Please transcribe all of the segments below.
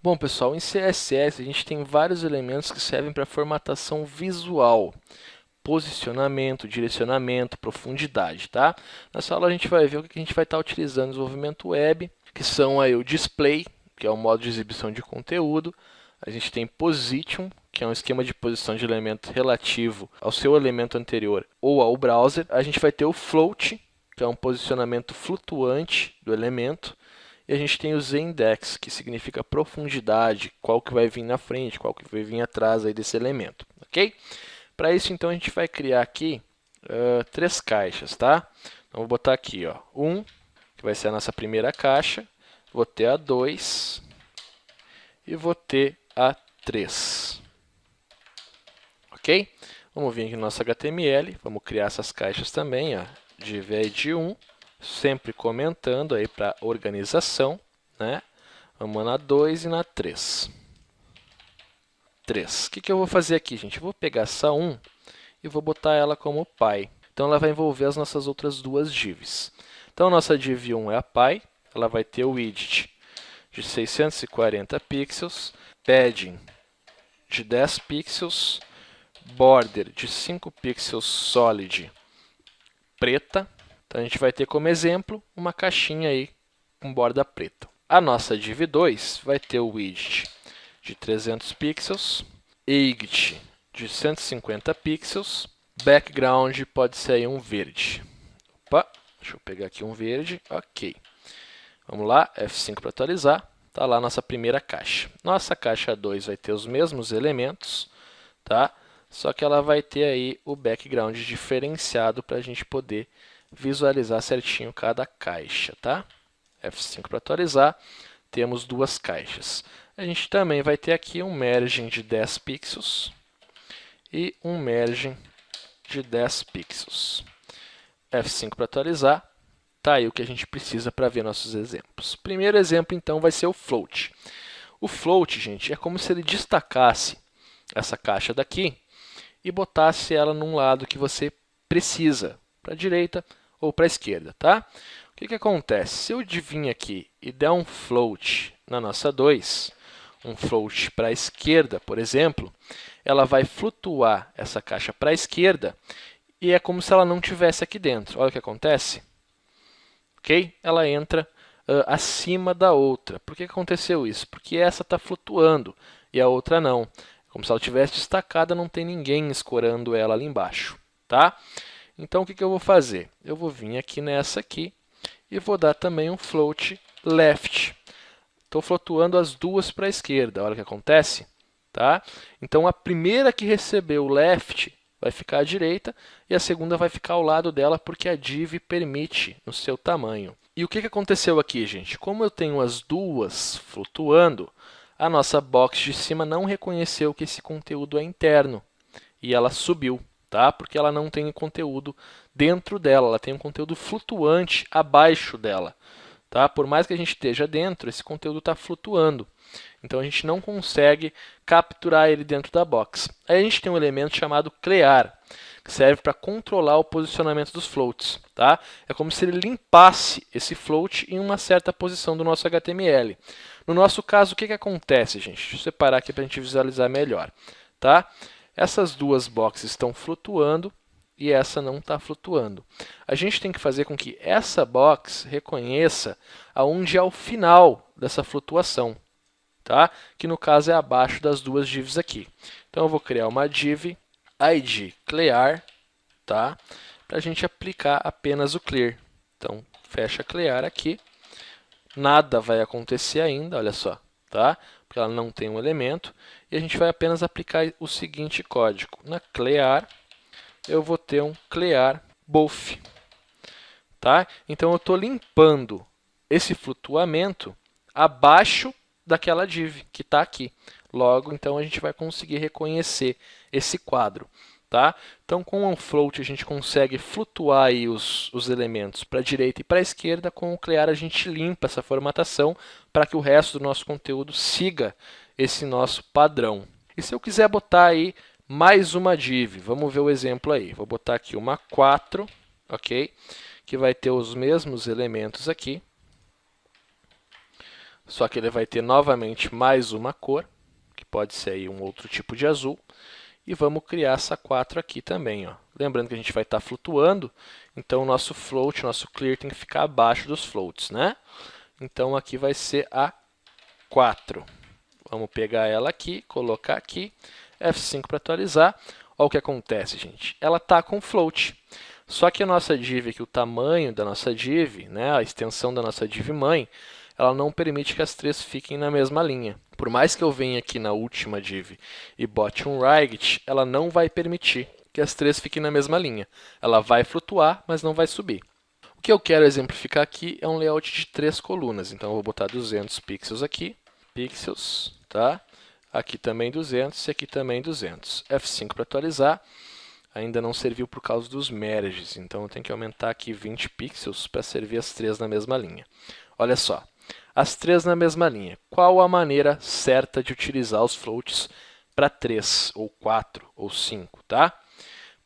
Bom, pessoal, em CSS a gente tem vários elementos que servem para formatação visual, posicionamento, direcionamento, profundidade, tá? Nessa aula a gente vai ver o que a gente vai estar utilizando no desenvolvimento web, que são aí o display, que é o modo de exibição de conteúdo. A gente tem position, que é um esquema de posição de elemento relativo ao seu elemento anterior ou ao browser. A gente vai ter o float, que é um posicionamento flutuante do elemento. E a gente tem o z-index, que significa profundidade, qual que vai vir na frente, qual que vai vir atrás aí desse elemento, ok? Para isso, então, a gente vai criar aqui três caixas, tá? Então, vou botar aqui, ó, 1, que vai ser a nossa primeira caixa, vou ter a 2 e vou ter a 3, ok? Vamos vir aqui no nosso HTML, vamos criar essas caixas também, ó, div id 1, sempre comentando aí para organização, né? Vamos na 2 e na 3. 3. O que eu vou fazer aqui, gente? Eu vou pegar essa 1 e vou botar ela como pai. Então, ela vai envolver as nossas outras duas divs. Então, a nossa div 1 é a pai, ela vai ter o widget de 640 pixels, padding de 10 pixels, border de 5 pixels solid preta. Então, a gente vai ter como exemplo uma caixinha aí com borda preta. A nossa div 2 vai ter o widget de 300 pixels, height de 150 pixels, background pode ser aí um verde. Opa, deixa eu pegar aqui um verde, ok. Vamos lá, F5 para atualizar, está lá a nossa primeira caixa. Nossa caixa 2 vai ter os mesmos elementos, tá? Só que ela vai ter aí o background diferenciado para a gente poder visualizar certinho cada caixa, tá? F5 para atualizar, temos duas caixas. A gente também vai ter aqui um margin de 10 pixels e um margin de 10 pixels. F5 para atualizar, tá aí o que a gente precisa para ver nossos exemplos. O primeiro exemplo, então, vai ser o float. O float, gente, é como se ele destacasse essa caixa daqui e botasse ela num lado que você precisa, para a direita ou para a esquerda, tá? O que acontece? Se eu vir aqui e der um float na nossa 2, um float para a esquerda, por exemplo, ela vai flutuar essa caixa para a esquerda e é como se ela não tivesse aqui dentro. Olha o que acontece. Ok? Ela entra acima da outra. Por que aconteceu isso? Porque essa está flutuando e a outra não. É como se ela tivesse destacada, não tem ninguém escorando ela ali embaixo. Tá? Então, o que eu vou fazer? Eu vou vir aqui nessa aqui e vou dar também um float left. Estou flutuando as duas para a esquerda. Olha o que acontece. Tá? Então, a primeira que recebeu o left vai ficar à direita e a segunda vai ficar ao lado dela porque a div permite no seu tamanho. E o que aconteceu aqui, gente? Como eu tenho as duas flutuando, a nossa box de cima não reconheceu que esse conteúdo é interno e ela subiu, tá? Porque ela não tem conteúdo dentro dela, ela tem um conteúdo flutuante abaixo dela. Tá? Por mais que a gente esteja dentro, esse conteúdo está flutuando. Então, a gente não consegue capturar ele dentro da box. Aí a gente tem um elemento chamado clear, que serve para controlar o posicionamento dos floats. Tá? É como se ele limpasse esse float em uma certa posição do nosso HTML. No nosso caso, o que acontece, gente? Deixa eu separar aqui para a gente visualizar melhor. Tá? Essas duas boxes estão flutuando e essa não está flutuando. A gente tem que fazer com que essa box reconheça aonde é o final dessa flutuação, tá? Que no caso é abaixo das duas divs aqui. Então eu vou criar uma div id clear, tá? Para a gente aplicar apenas o clear. Então fecha clear aqui, nada vai acontecer ainda, olha só, tá? Porque ela não tem um elemento e a gente vai apenas aplicar o seguinte código: na clear eu vou ter um clear both. Tá? Então, eu estou limpando esse flutuamento abaixo daquela div que está aqui. Logo, então, a gente vai conseguir reconhecer esse quadro. Tá? Então, com o float, a gente consegue flutuar aí os elementos para a direita e para a esquerda. Com o clear, a gente limpa essa formatação para que o resto do nosso conteúdo siga esse nosso padrão. E se eu quiser botar aí mais uma div, vamos ver o exemplo aí. Vou botar aqui uma 4, ok? Que vai ter os mesmos elementos aqui. só que ele vai ter novamente mais uma cor, que pode ser aí um outro tipo de azul. E vamos criar essa 4 aqui também. Ó. Lembrando que a gente vai estar flutuando, então o nosso float, nosso clear tem que ficar abaixo dos floats, né? Então aqui vai ser a 4. Vamos pegar ela aqui, colocar aqui, F5 para atualizar. Olha o que acontece, gente. Ela está com float. Só que a nossa div aqui, o tamanho da nossa div, né, a extensão da nossa div mãe, ela não permite que as três fiquem na mesma linha. Por mais que eu venha aqui na última div e bote um Ragged, ela não vai permitir que as três fiquem na mesma linha. Ela vai flutuar, mas não vai subir. O que eu quero exemplificar aqui é um layout de 3 colunas. Então, eu vou botar 200 pixels aqui. Pixels, tá? Aqui também 200 e aqui também 200. F5 para atualizar. Ainda não serviu por causa dos merges, então eu tenho que aumentar aqui 20 pixels para servir as três na mesma linha. Olha só, as três na mesma linha. Qual a maneira certa de utilizar os floats para 3, ou 4, ou 5, tá?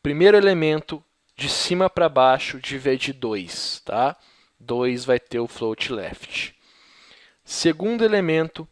Primeiro elemento, de cima para baixo, divide 2, tá? 2 vai ter o float left. Segundo elemento,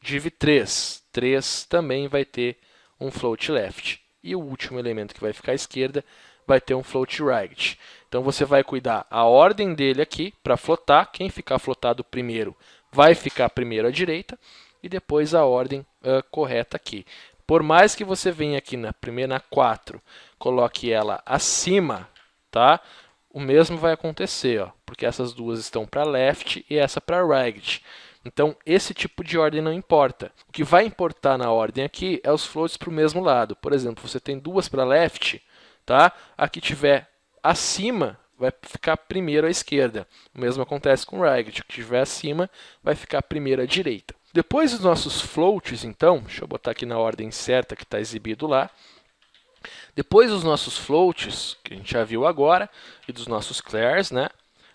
div 3. 3 também vai ter um float left. E o último elemento que vai ficar à esquerda vai ter um float right. Então você vai cuidar a ordem dele aqui para flotar. Quem ficar flotado primeiro vai ficar primeiro à direita e depois a ordem correta aqui. Por mais que você venha aqui na primeira, na 4, coloque ela acima, tá? O mesmo vai acontecer, ó, porque essas duas estão para left e essa para right. Então, esse tipo de ordem não importa. O que vai importar na ordem aqui é os floats para o mesmo lado. Por exemplo, você tem duas para left, tá? A que tiver acima vai ficar primeiro à esquerda. O mesmo acontece com o right. O que tiver acima vai ficar primeiro à direita. Depois dos nossos floats, então, deixa eu botar aqui na ordem certa que está exibido lá. Depois dos nossos floats, que a gente já viu agora, e dos nossos clears, né?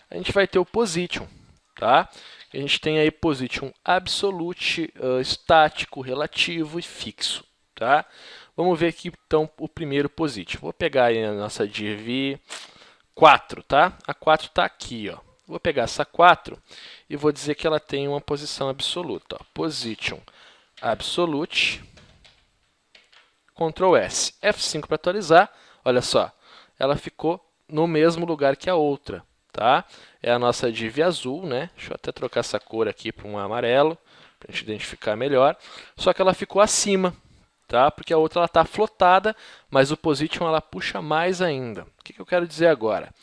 A gente vai ter o position, tá? A gente tem aí position absolute, estático, relativo e fixo, tá? Vamos ver aqui então o primeiro position. Vou pegar aí a nossa div 4, tá? A 4 está aqui, ó. Vou pegar essa 4 e vou dizer que ela tem uma posição absoluta, ó. Position absolute, Ctrl S, F5 para atualizar. Olha só, ela ficou no mesmo lugar que a outra. Tá? É a nossa div azul, né? Deixa eu até trocar essa cor aqui para um amarelo, para a gente identificar melhor. Só que ela ficou acima, tá? Porque a outra está flotada, mas o position ela puxa mais ainda. O que eu quero dizer agora?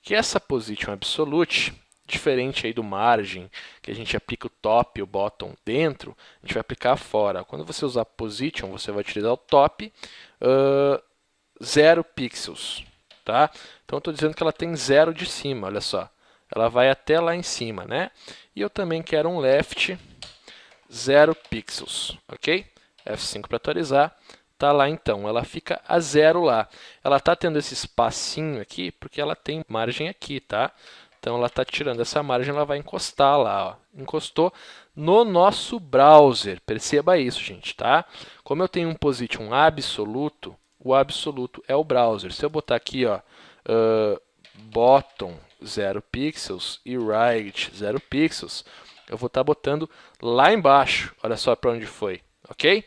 Que essa position absolute, diferente aí do margin, que a gente aplica o top e o bottom dentro, a gente vai aplicar fora. Quando você usar position, você vai utilizar o top 0 pixels. Tá? Então, eu estou dizendo que ela tem 0 de cima, olha só. Ela vai até lá em cima, né? E eu também quero um left 0 pixels, ok? F5 para atualizar. Tá lá então, ela fica a 0 lá. Ela está tendo esse espacinho aqui porque ela tem margem aqui, tá? Então, ela está tirando essa margem, ela vai encostar lá, ó. Encostou no nosso browser. Perceba isso, gente, tá? Como eu tenho um position absoluto, o absoluto é o browser. Se eu botar aqui, ó, bottom 0 pixels e right 0 pixels, eu vou estar botando lá embaixo. Olha só para onde foi, ok?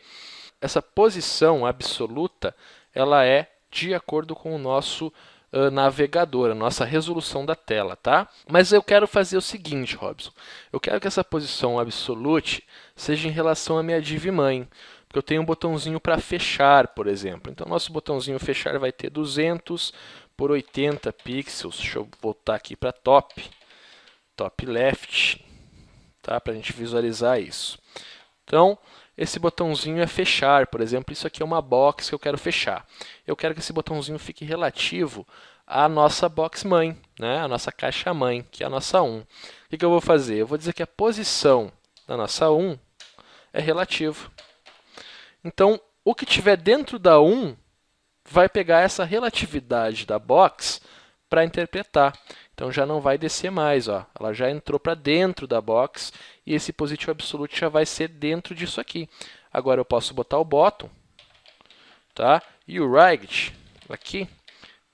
Essa posição absoluta, ela é de acordo com o nosso navegador, a nossa resolução da tela, tá? Mas eu quero fazer o seguinte, Robson. Eu quero que essa posição absolute seja em relação à minha div mãe. Porque eu tenho um botãozinho para fechar, por exemplo. Então, nosso botãozinho fechar vai ter 200 por 80 pixels. Deixa eu voltar aqui para top left, tá? Para a gente visualizar isso. Então, esse botãozinho é fechar, por exemplo, isso aqui é uma box que eu quero fechar. Eu quero que esse botãozinho fique relativo à nossa box mãe, né? A nossa caixa mãe, que é a nossa 1. O que eu vou fazer? Eu vou dizer que a posição da nossa 1 é relativo. Então, o que tiver dentro da 1 vai pegar essa relatividade da box para interpretar. Então, já não vai descer mais, ó. Ela já entrou para dentro da box e esse position absolute já vai ser dentro disso aqui. Agora, eu posso botar o bottom, tá? E o right aqui,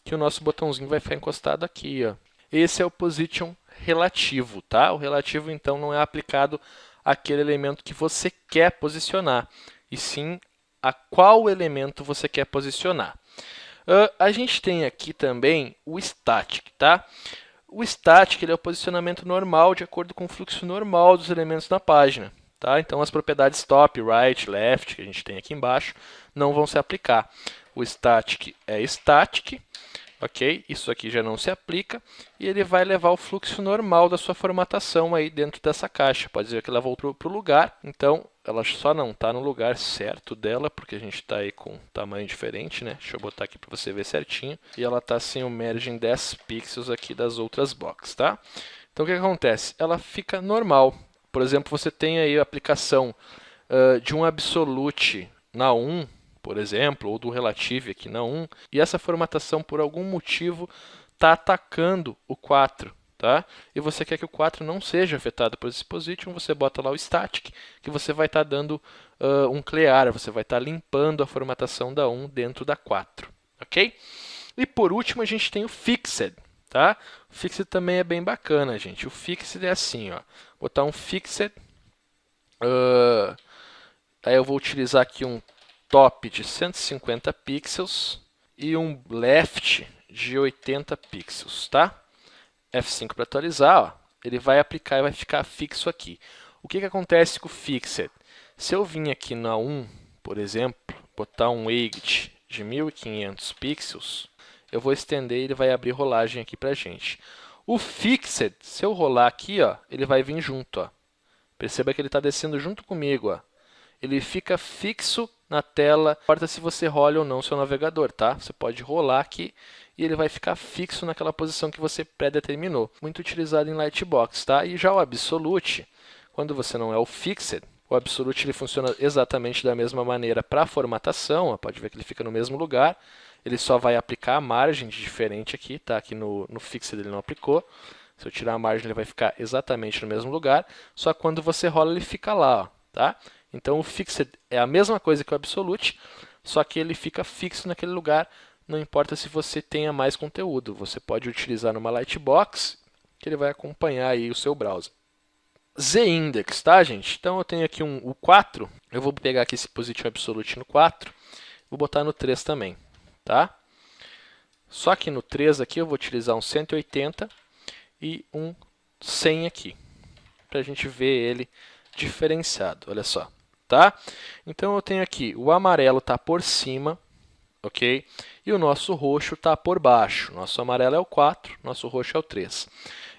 que o nosso botãozinho vai ficar encostado aqui, ó. Esse é o position relativo, tá? O relativo, então, não é aplicado aquele elemento que você quer posicionar, e sim a qual elemento você quer posicionar. A gente tem aqui também o static, tá? O static ele é o posicionamento normal de acordo com o fluxo normal dos elementos na página. Tá? Então, as propriedades top, right, left, que a gente tem aqui embaixo, não vão se aplicar. O static é static, ok? Isso aqui já não se aplica, e ele vai levar o fluxo normal da sua formatação aí dentro dessa caixa. Pode ver que ela voltou para o lugar, então ela só não está no lugar certo dela, porque a gente está aí com um tamanho diferente, né? Deixa eu botar aqui para você ver certinho. E ela está sem o margin 10 pixels aqui das outras boxes, tá? Então, o que acontece? Ela fica normal. Por exemplo, você tem aí a aplicação de um absolute na 1, por exemplo, ou do relative aqui na 1, e essa formatação, por algum motivo, está atacando o 4. Tá? E você quer que o 4 não seja afetado por esse position, você bota lá o static, que você vai estar dando um clear, você vai estar limpando a formatação da 1 dentro da 4. Ok? E por último, a gente tem o fixed. Tá? O fixed também é bem bacana, gente. O fixed é assim, ó. Botar um fixed. Aí eu vou utilizar aqui um top de 150 pixels e um left de 80 pixels, tá? F5 para atualizar, ó, ele vai aplicar e vai ficar fixo aqui. O que acontece com o fixed? Se eu vim aqui na 1, por exemplo, botar um weight de 1500 pixels, eu vou estender e ele vai abrir rolagem aqui para gente. O fixed, se eu rolar aqui, ó, ele vai vir junto. Ó. Perceba que ele está descendo junto comigo. Ó. Ele fica fixo na tela, não importa se você rola ou não o seu navegador, tá? Você pode rolar aqui e ele vai ficar fixo naquela posição que você pré-determinou. Muito utilizado em Lightbox, tá? E já o Absolute, quando você não é o Fixed, o Absolute ele funciona exatamente da mesma maneira para a formatação, ó, pode ver que ele fica no mesmo lugar, ele só vai aplicar a margem de diferente aqui, tá? Aqui no Fixed ele não aplicou. Se eu tirar a margem ele vai ficar exatamente no mesmo lugar, só que quando você rola ele fica lá, ó, tá? Então o Fixed é a mesma coisa que o Absolute, só que ele fica fixo naquele lugar, não importa se você tenha mais conteúdo. Você pode utilizar numa Lightbox, que ele vai acompanhar aí o seu browser. Z-index, tá, gente? Então eu tenho aqui o 4, eu vou pegar aqui esse position absolute no 4, vou botar no 3 também, tá? Só que no 3 aqui eu vou utilizar um 180 e um 100 aqui, para a gente ver ele diferenciado, olha só. Tá? Então eu tenho aqui, o amarelo está por cima, ok? E o nosso roxo está por baixo. Nosso amarelo é o 4, nosso roxo é o 3.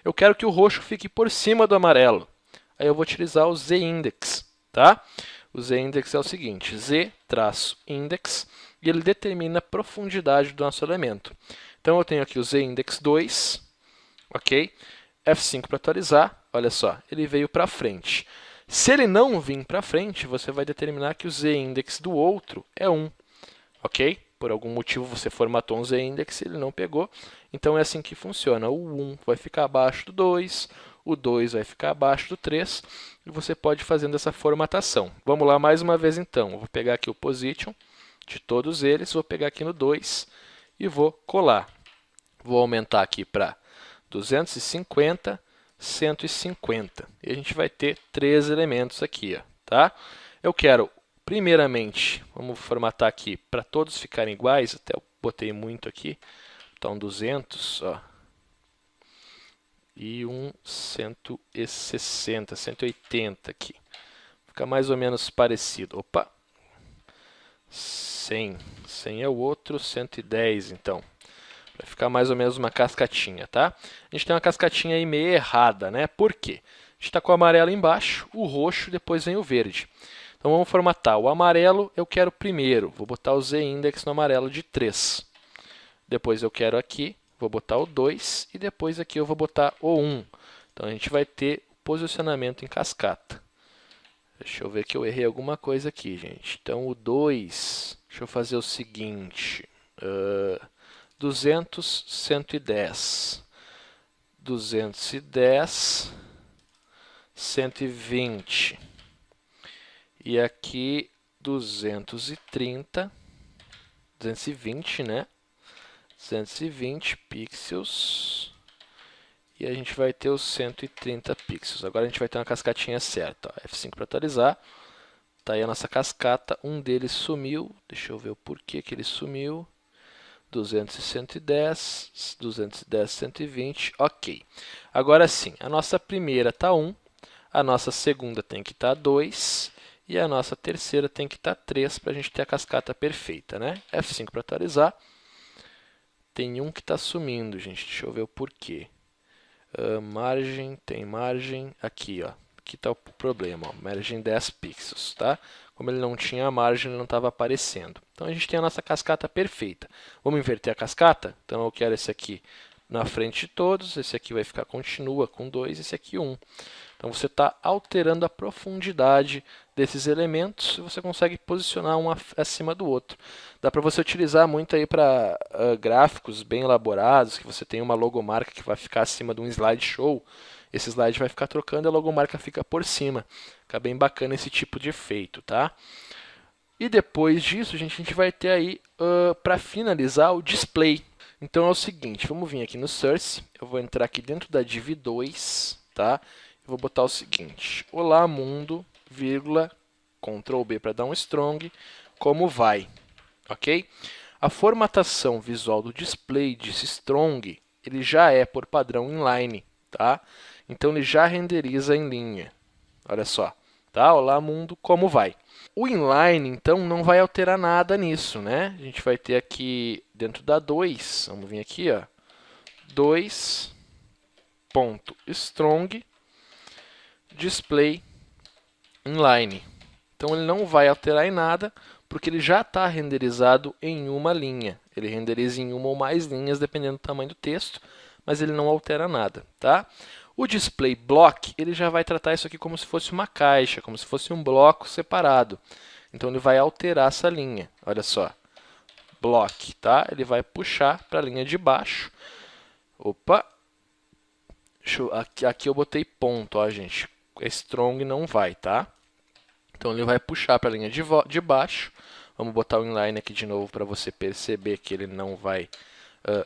Eu quero que o roxo fique por cima do amarelo. Aí eu vou utilizar o z-index, tá? O z-index é o seguinte, z-index, e ele determina a profundidade do nosso elemento. Então eu tenho aqui o z-index 2, ok? F5 para atualizar, olha só, ele veio para frente. Se ele não vir para frente, você vai determinar que o z-index do outro é 1, ok? Por algum motivo você formatou um z-index e ele não pegou, então é assim que funciona. O 1 vai ficar abaixo do 2, o 2 vai ficar abaixo do 3, e você pode ir fazendo essa formatação. Vamos lá mais uma vez então, eu vou pegar aqui o position de todos eles, vou pegar aqui no 2 e vou colar. Vou aumentar aqui para 250, 150. E a gente vai ter 3 elementos aqui, ó, tá? Eu quero, primeiramente, vamos formatar aqui para todos ficarem iguais, até eu botei muito aqui, então 200, ó, e um 160, 180 aqui. Fica mais ou menos parecido. Opa! 100, 100 é o outro, 110 então. Vai ficar mais ou menos uma cascatinha, tá? A gente tem uma cascatinha aí meio errada, né? Por quê? A gente está com o amarelo embaixo, o roxo, depois vem o verde. Então vamos formatar. O amarelo eu quero primeiro. Vou botar o z-index no amarelo de 3. Depois eu quero aqui, vou botar o 2. E depois aqui eu vou botar o 1. Então a gente vai ter posicionamento em cascata. Deixa eu ver que eu errei alguma coisa aqui, gente. Então o 2, deixa eu fazer o seguinte. 200, 110, 210, 120 e aqui 230, 220, né? 220 pixels e a gente vai ter os 130 pixels. Agora a gente vai ter uma cascatinha certa. Ó. F5 para atualizar. Tá aí a nossa cascata. Um deles sumiu. Deixa eu ver o porquê que ele sumiu. 200 e 110, 210 e 120, ok. Agora sim, a nossa primeira está 1, a nossa segunda tem que estar 2 e a nossa terceira tem que estar 3 para a gente ter a cascata perfeita, né? F5 para atualizar. Tem um que está sumindo, gente. Deixa eu ver o porquê. Margem, tem margem. Aqui, ó. Aqui está o problema, ó. Margem 10 pixels, tá? Como ele não tinha margem, ele não estava aparecendo. Então a gente tem a nossa cascata perfeita. Vamos inverter a cascata? Então eu quero esse aqui na frente de todos. Esse aqui vai ficar continua com 2, esse aqui 1. Então você está alterando a profundidade desses elementos e você consegue posicionar um acima do outro. Dá para você utilizar muito aí para gráficos bem elaborados, que você tem uma logomarca que vai ficar acima de um slideshow. Esse slide vai ficar trocando e a logomarca fica por cima. Fica bem bacana esse tipo de efeito, tá? E depois disso, a gente vai ter aí, para finalizar, o display. Então é o seguinte, vamos vir aqui no Source, eu vou entrar aqui dentro da div 2, tá? Eu vou botar o seguinte, olá mundo, vírgula, Ctrl B para dar um strong, como vai, ok? A formatação visual do display desse strong, ele já é por padrão inline, tá? Então ele já renderiza em linha, olha só, tá? Olá mundo, como vai? O inline, então, não vai alterar nada nisso, né? A gente vai ter aqui, dentro da 2, vamos vir aqui, ó, 2.strong display inline. Então, ele não vai alterar em nada, porque ele já está renderizado em uma linha. Ele renderiza em uma ou mais linhas, dependendo do tamanho do texto, mas ele não altera nada, tá? O display block, ele já vai tratar isso aqui como se fosse uma caixa, como se fosse um bloco separado. Então ele vai alterar essa linha. Olha só. Block, tá? Ele vai puxar para a linha de baixo. Opa. Aqui eu botei ponto, ó, gente. Strong não vai, tá? Então ele vai puxar para a linha de baixo. Vamos botar o inline aqui de novo para você perceber que ele não vai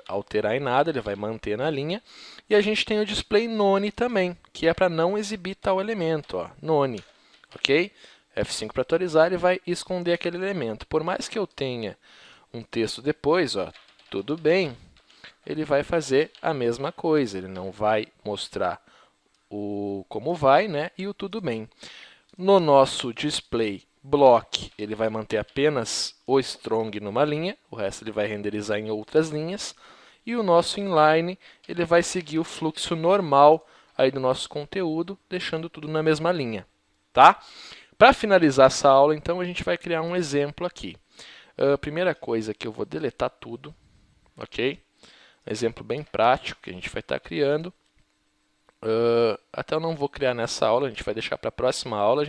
alterar em nada, ele vai manter na linha. E a gente tem o display none também, que é para não exibir tal elemento, ó, none, ok? F5 para atualizar, ele vai esconder aquele elemento. Por mais que eu tenha um texto depois, ó, tudo bem, ele vai fazer a mesma coisa, ele não vai mostrar o como vai, né, e o tudo bem. No nosso display block, ele vai manter apenas o strong numa linha, o resto ele vai renderizar em outras linhas. E o nosso inline, ele vai seguir o fluxo normal aí do nosso conteúdo, deixando tudo na mesma linha, tá? Para finalizar essa aula, então, a gente vai criar um exemplo aqui. Primeira coisa que eu vou deletar tudo, ok? Um exemplo bem prático que a gente vai estar criando. Até eu não vou criar nessa aula, a gente vai deixar para a próxima aula.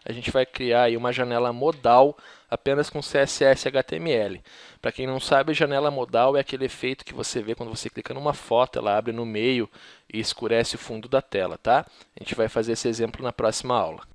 A gente vai criar aí uma janela modal apenas com CSS e HTML. Para quem não sabe, janela modal é aquele efeito que você vê quando você clica numa foto, ela abre no meio e escurece o fundo da tela, tá? A gente vai fazer esse exemplo na próxima aula.